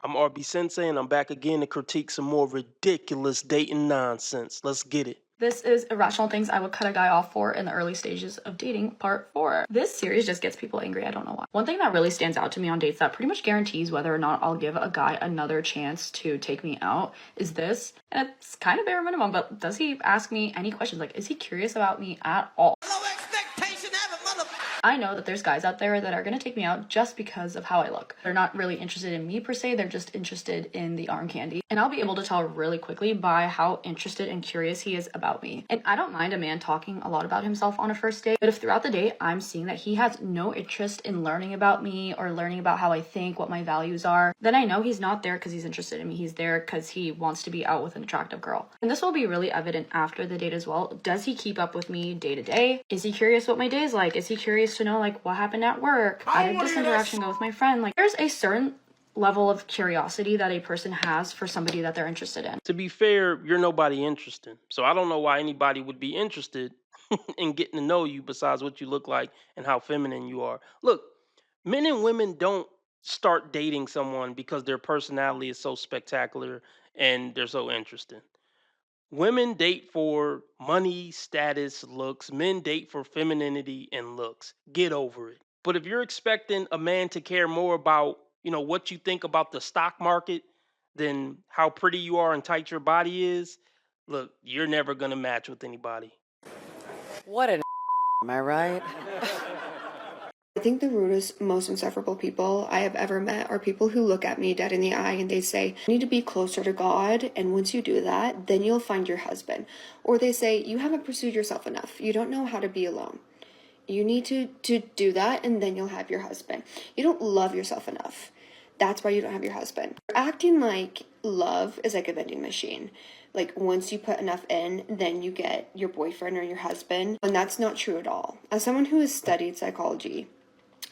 I'm RB Sensei, and I'm back again to critique some more ridiculous dating nonsense. Let's get it. This is Irrational Things I Would Cut a Guy Off For in the Early Stages of Dating, Part 4. This series just gets people angry, I don't know why. One thing that really stands out to me on dates that pretty much guarantees whether or not I'll give a guy another chance to take me out is this. And it's kind of bare minimum, but does he ask me any questions? Like, is he curious about me at all? I know that there's guys out there that are going to take me out just because of how I look. They're not really interested in me per se, they're just interested in the arm candy. And I'll be able to tell really quickly by how interested and curious he is about me. And I don't mind a man talking a lot about himself on a first date, but if throughout the date I'm seeing that he has no interest in learning about me or learning about how I think, what my values are, then I know he's not there because he's interested in me. He's there because he wants to be out with an attractive girl. And this will be really evident after the date as well. Does he keep up with me day to day? Is he curious what my day is like? Is he curious to know like what happened at work? How did this interaction go with my friend? Like, there's a certain level of curiosity that a person has for somebody that they're interested in. To be fair, you're nobody interesting. So I don't know why anybody would be interested in getting to know you besides what you look like and how feminine you are. Look, men and women don't start dating someone because their personality is so spectacular and they're so interesting. Women date for money, status, looks. Men date for femininity and looks. Get over it. But if you're expecting a man to care more about, what you think about the stock market than how pretty you are and tight your body is, look, you're never going to match with anybody. What an am I right? I think the rudest, most insufferable people I have ever met are people who look at me dead in the eye and they say, you need to be closer to God, and once you do that, then you'll find your husband. Or they say, you haven't pursued yourself enough. You don't know how to be alone. You need to do that, and then you'll have your husband. You don't love yourself enough. That's why you don't have your husband. Acting like love is like a vending machine. Like, once you put enough in, then you get your boyfriend or your husband. And that's not true at all. As someone who has studied psychology,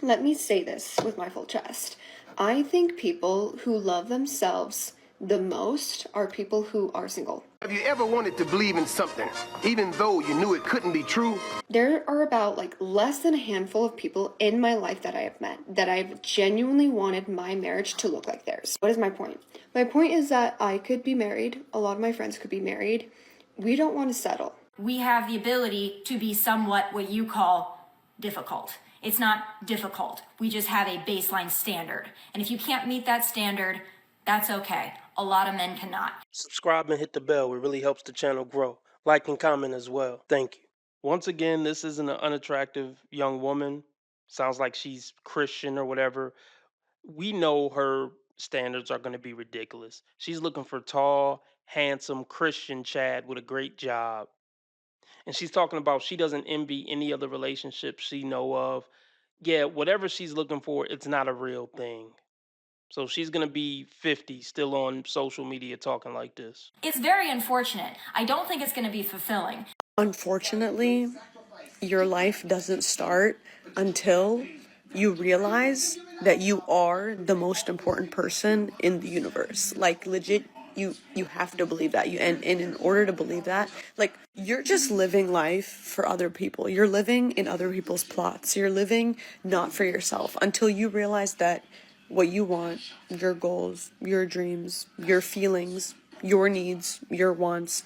let me say this with my full chest. I think people who love themselves the most are people who are single. Have you ever wanted to believe in something, even though you knew it couldn't be true? There are about less than a handful of people in my life that I have met that I've genuinely wanted my marriage to look like theirs. What is my point? My point is that I could be married. A lot of my friends could be married. We don't want to settle. We have the ability to be somewhat what you call difficult. It's not difficult. We just have a baseline standard. And if you can't meet that standard, that's okay. A lot of men cannot. Subscribe and hit the bell. It really helps the channel grow. Like and comment as well. Thank you. Once again, this isn't an unattractive young woman. Sounds like she's Christian or whatever. We know her standards are going to be ridiculous. She's looking for tall, handsome Christian Chad with a great job. And she's talking about she doesn't envy any other relationships she know of. Yeah, whatever she's looking for, it's not a real thing. So she's going to be 50 still on social media talking like this. It's very unfortunate. I don't think it's going to be fulfilling. Unfortunately, your life doesn't start until you realize that you are the most important person in the universe. Like, legit, you have to believe that. And in order to believe that, you're just living life for other people. You're living in other people's plots. You're living not for yourself until you realize that what you want, your goals, your dreams, your feelings, your needs, your wants,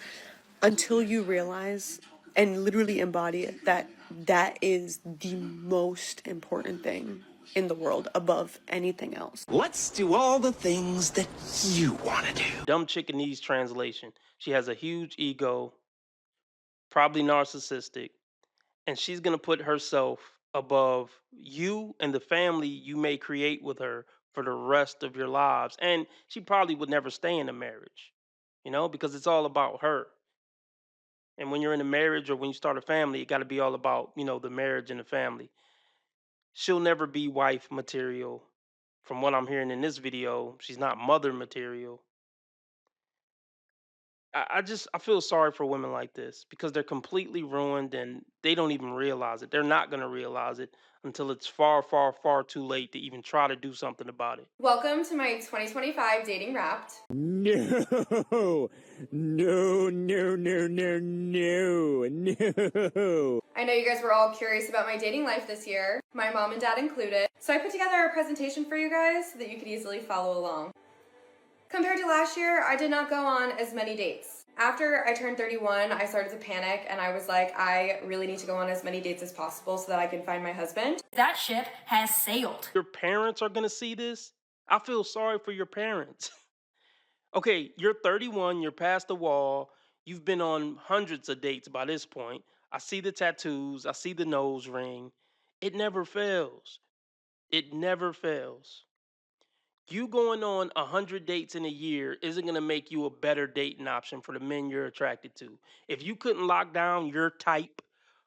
until you realize and literally embody it, that is the most important thing in the world above anything else. Let's do all the things that you want to do. Dumb chicken needs translation. She has a huge ego, probably narcissistic, and she's going to put herself above you and the family you may create with her for the rest of your lives. And she probably would never stay in a marriage, because it's all about her. And when you're in a marriage or when you start a family, it got to be all about, the marriage and the family. She'll never be wife material. From what I'm hearing in this video, she's not mother material. I feel sorry for women like this because they're completely ruined and they don't even realize it. They're not going to realize it until it's far, far, far too late to even try to do something about it. Welcome to my 2025 Dating Wrapped. No. I know you guys were all curious about my dating life this year, my mom and dad included. So I put together a presentation for you guys so that you could easily follow along. Compared to last year, I did not go on as many dates. After I turned 31, I started to panic and I was like, I really need to go on as many dates as possible so that I can find my husband. That ship has sailed. Your parents are gonna see this. I feel sorry for your parents. Okay, you're 31, you're past the wall, you've been on hundreds of dates by this point. I see the tattoos, I see the nose ring. It never fails. It never fails. You going on 100 dates in a year isn't going to make you a better dating option for the men you're attracted to. If you couldn't lock down your type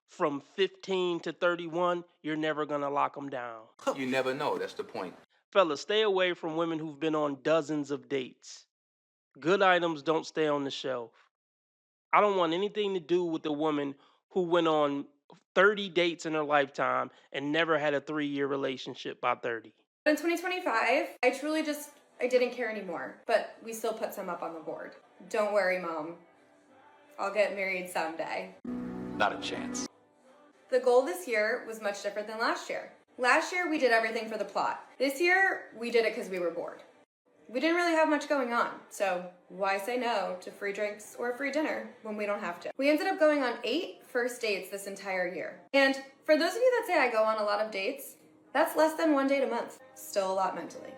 from 15 to 31, you're never going to lock them down. You never know, that's the point. Fellas, stay away from women who've been on dozens of dates. Good items don't stay on the shelf. I don't want anything to do with a woman who went on 30 dates in her lifetime and never had a 3-year relationship by 30. In 2025, I didn't care anymore, but we still put some up on the board. Don't worry, Mom. I'll get married someday. Not a chance. The goal this year was much different than last year. Last year, we did everything for the plot. This year, we did it because we were bored. We didn't really have much going on, so why say no to free drinks or a free dinner when we don't have to? We ended up going on 8 first dates this entire year. And for those of you that say I go on a lot of dates, that's less than 1 date a month. Still a lot mentally.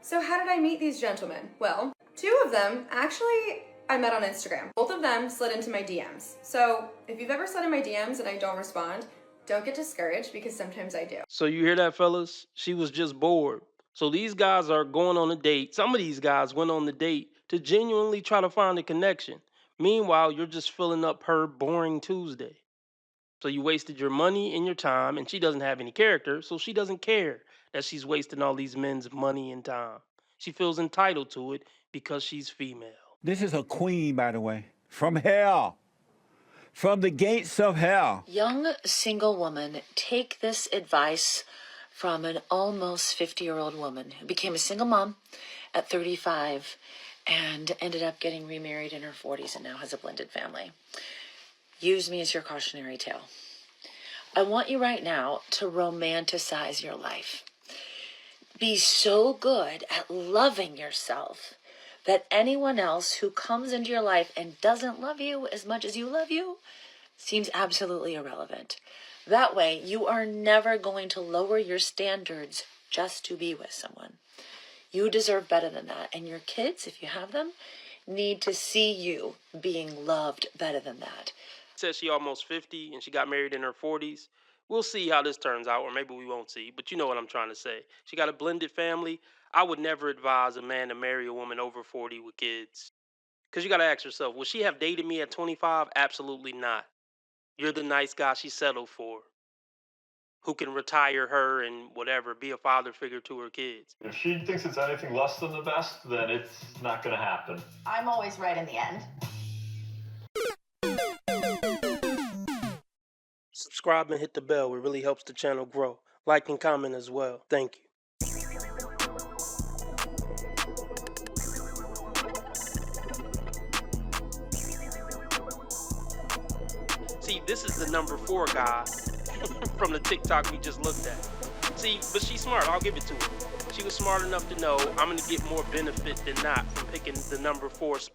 So how did I meet these gentlemen? Well, 2 of them actually I met on Instagram. Both of them slid into my DMs. So if you've ever slid in my DMs and I don't respond, don't get discouraged because sometimes I do. So you hear that, fellas? She was just bored. So these guys are going on a date. Some of these guys went on the date to genuinely try to find a connection. Meanwhile, you're just filling up her boring Tuesday. So you wasted your money and your time, and she doesn't have any character, so she doesn't care that she's wasting all these men's money and time. She feels entitled to it because she's female. This is a queen, by the way, from hell, from the gates of hell. Young single woman, take this advice from an almost 50-year-old woman who became a single mom at 35 and ended up getting remarried in her 40s and now has a blended family. Use me as your cautionary tale. I want you right now to romanticize your life. Be so good at loving yourself that anyone else who comes into your life and doesn't love you as much as you love you seems absolutely irrelevant. That way, you are never going to lower your standards just to be with someone. You deserve better than that. And your kids, if you have them, need to see you being loved better than that. Says she almost 50 and she got married in her 40s. We'll see how this turns out, or maybe we won't see, but you know what I'm trying to say. She got a blended family. I would never advise a man to marry a woman over 40 with kids. Because you got to ask yourself, would she have dated me at 25? Absolutely not. You're the nice guy she settled for, who can retire her and whatever, be a father figure to her kids. If she thinks it's anything less than the best, then it's not going to happen. I'm always right in the end. Subscribe and hit the bell. It really helps the channel grow. Like and comment as well. Thank you. See, this is the number 4 guy from the TikTok we just looked at. See, but she's smart. I'll give it to her. She was smart enough to know I'm going to get more benefit than not from picking the number 4 spot.